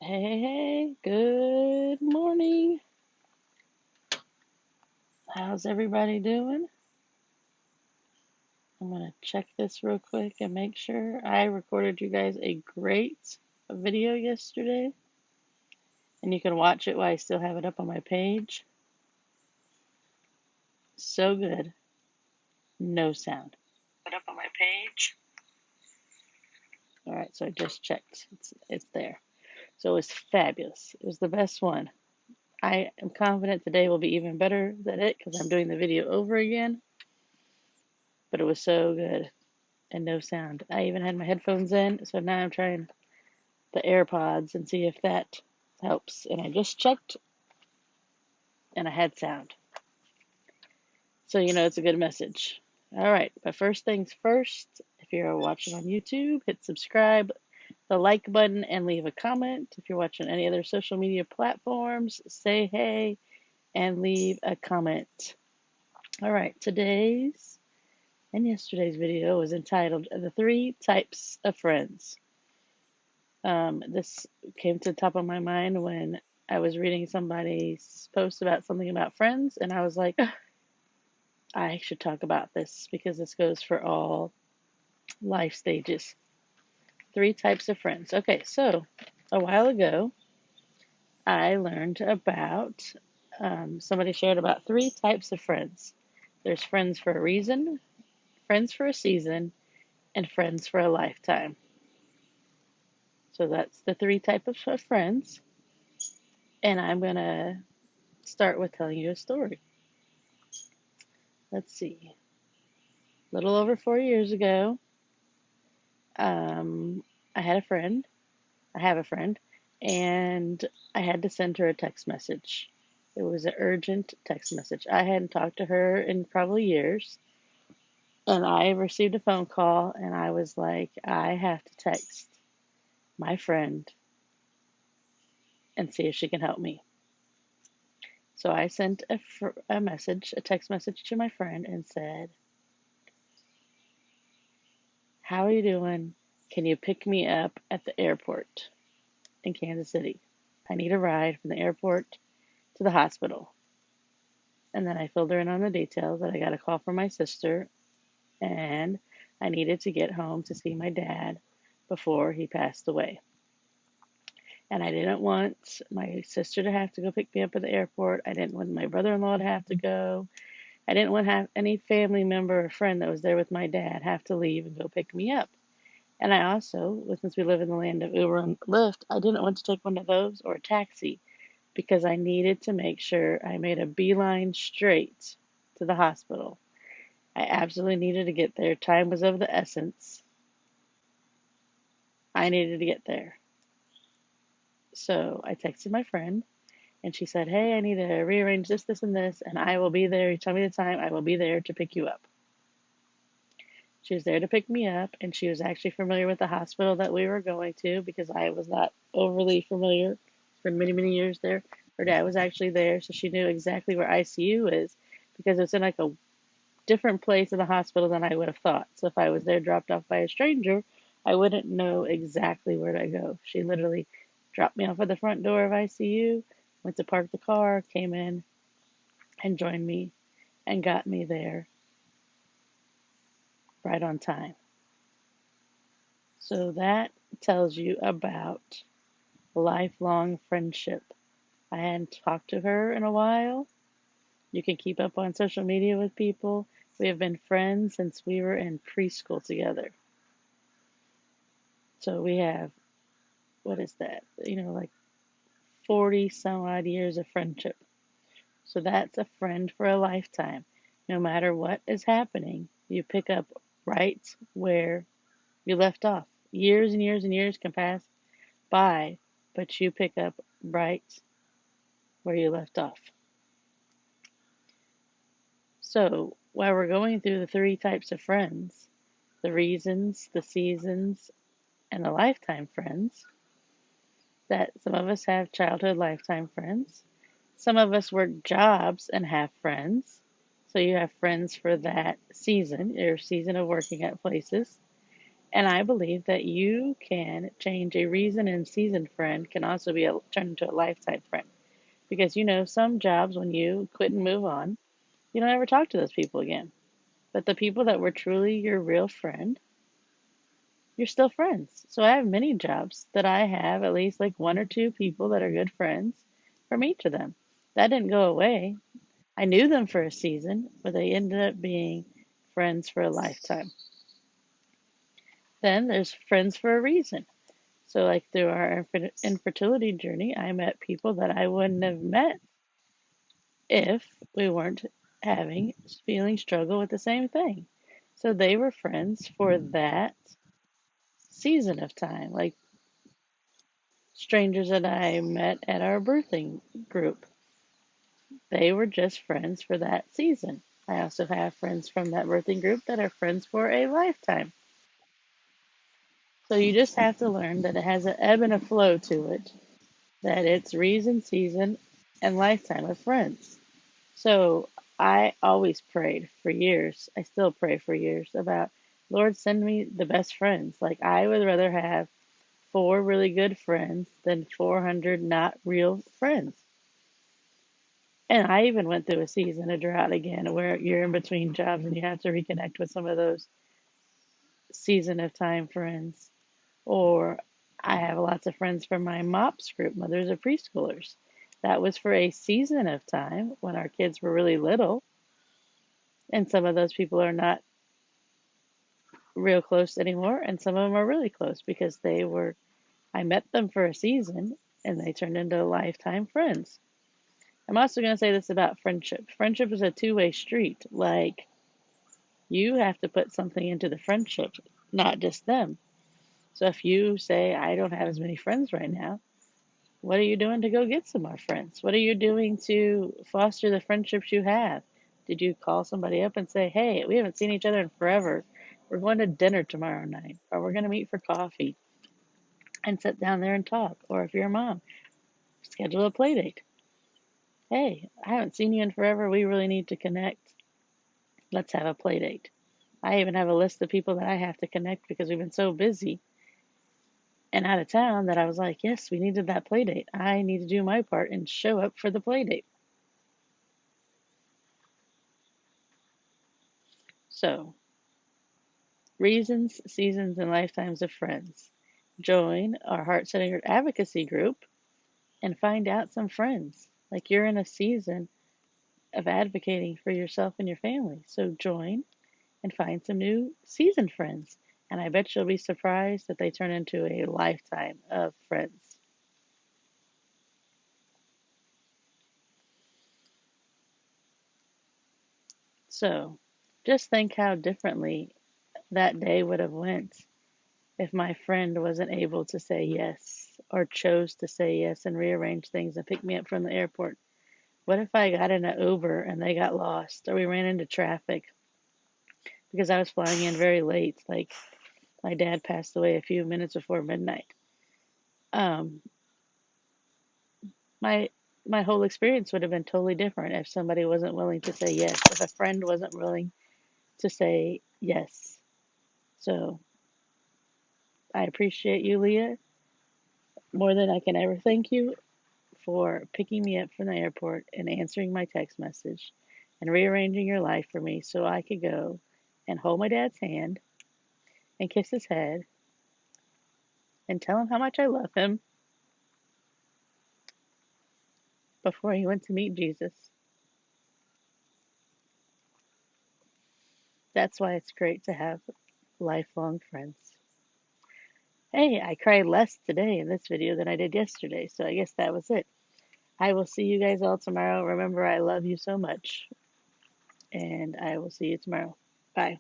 Hey, good morning. How's everybody doing? I'm going to check this real quick and make sure. I recorded you guys a great video yesterday, and you can watch it while I still have it up on my page. So good. No sound. Put up on my page. All right, so I just checked. It's there. So it was fabulous. It was the best one. I am confident today will be even better than it because I'm doing the video over again, but it was so good. And no sound. I even had my headphones in, so now I'm trying the AirPods and see if that helps. And I just checked, and I had sound. So it's a good message. All right, but first things first, if you're watching on YouTube, hit subscribe, the like button, and leave a comment. If you're watching any other social media platforms, say hey and leave a comment. All right, today's and yesterday's video was entitled The 3 Types of Friends. This came to the top of my mind when I was reading somebody's post about something about friends, and I was like, I should talk about this because this goes for all life stages. 3 types of friends. Okay, so a while ago, I learned about, somebody shared about 3 types of friends. There's friends for a reason, friends for a season, and friends for a lifetime. So that's the 3 types of friends. And I'm going to start with telling you a story. Let's see. A little over 4 years ago, I had a friend. I have a friend, and I had to send her a text message. It was an urgent text message. I hadn't talked to her in probably years, and I received a phone call, and I was like, I have to text my friend and see if she can help me. So I sent a text message to my friend and said, how are you doing? Can you pick me up at the airport in Kansas City? I need a ride from the airport to the hospital. And then I filled her in on the details that I got a call from my sister and I needed to get home to see my dad before he passed away. And I didn't want my sister to have to go pick me up at the airport. I didn't want my brother-in-law to have to go. I didn't want to have any family member or friend that was there with my dad have to leave and go pick me up. And I also, since we live in the land of Uber and Lyft, I didn't want to take one of those or a taxi because I needed to make sure I made a beeline straight to the hospital. I absolutely needed to get there. Time was of the essence. I needed to get there. So I texted my friend, and she said, hey, I need to rearrange this, this, and this, and I will be there. You tell me the time, I will be there to pick you up. She was there to pick me up, and she was actually familiar with the hospital that we were going to because I was not overly familiar for many, many years there. Her dad was actually there, so she knew exactly where ICU is because it's in like a different place in the hospital than I would have thought. So if I was there dropped off by a stranger, I wouldn't know exactly where to go. She literally dropped me off at the front door of ICU, went to park the car, came in, and joined me and got me there right on time. So that tells you about lifelong friendship. I hadn't talked to her in a while. You can keep up on social media with people. We have been friends since we were in preschool together. So we have, what is that? Like 40 some odd years of friendship. So that's a friend for a lifetime. No matter what is happening, you pick up right where you left off. Years and years and years can pass by, but you pick up right where you left off. So while we're going through the 3 types of friends, the reasons, the seasons, and the lifetime friends, that some of us have childhood lifetime friends. Some of us work jobs and have friends. So you have friends for that season, your season of working at places. And I believe that you can change a reason and season friend can also be turned into a lifetime friend. Because some jobs, when you quit and move on, you don't ever talk to those people again. But the people that were truly your real friend, you're still friends. So I have many jobs that I have at least like one or two people that are good friends from each of them. That didn't go away. I knew them for a season, but they ended up being friends for a lifetime. Then there's friends for a reason. So, like through our infertility journey, I met people that I wouldn't have met if we weren't feeling struggle with the same thing. So they were friends for that season of time, like strangers that I met at our birthing group. They were just friends for that season. I also have friends from that birthing group that are friends for a lifetime. So you just have to learn that it has an ebb and a flow to it, that it's reason, season, and lifetime of friends. So I always prayed for years. I still pray for years about, Lord, send me the best friends. Like I would rather have 4 really good friends than 400 not real friends. And I even went through a season of drought again where you're in between jobs and you have to reconnect with some of those season of time friends. Or I have lots of friends from my MOPS group, Mothers of Preschoolers. That was for a season of time when our kids were really little. And some of those people are not real close anymore, and some of them are really close because I met them for a season and they turned into lifetime friends. I'm also going to say this about friendship. Friendship is a two-way street. Like, you have to put something into the friendship, not just them. So if you say, I don't have as many friends right now, what are you doing to go get some more friends? What are you doing to foster the friendships you have? Did you call somebody up and say, hey, we haven't seen each other in forever. We're going to dinner tomorrow night, or we're going to meet for coffee and sit down there and talk? Or if you're a mom, schedule a play date. Hey, I haven't seen you in forever. We really need to connect. Let's have a play date. I even have a list of people that I have to connect because we've been so busy and out of town that I was like, yes, we needed that play date. I need to do my part and show up for the play date. So, reasons, seasons, and lifetimes of friends. Join our heart-centered advocacy group and find out some friends. Like you're in a season of advocating for yourself and your family. So join and find some new seasoned friends. And I bet you'll be surprised that they turn into a lifetime of friends. So just think how differently that day would have went if my friend wasn't able to say yes or chose to say yes and rearrange things and pick me up from the airport. What if I got in an Uber and they got lost or we ran into traffic because I was flying in very late? Like my dad passed away a few minutes before midnight. Um, my my whole experience would have been totally different if somebody wasn't willing to say yes, if a friend wasn't willing to say yes. So I appreciate you, Leah, more than I can ever thank you for picking me up from the airport and answering my text message and rearranging your life for me so I could go and hold my dad's hand and kiss his head and tell him how much I love him before he went to meet Jesus. That's why it's great to have lifelong friends. Hey, I cried less today in this video than I did yesterday, so I guess that was it. I will see you guys all tomorrow. Remember, I love you so much, and I will see you tomorrow. Bye.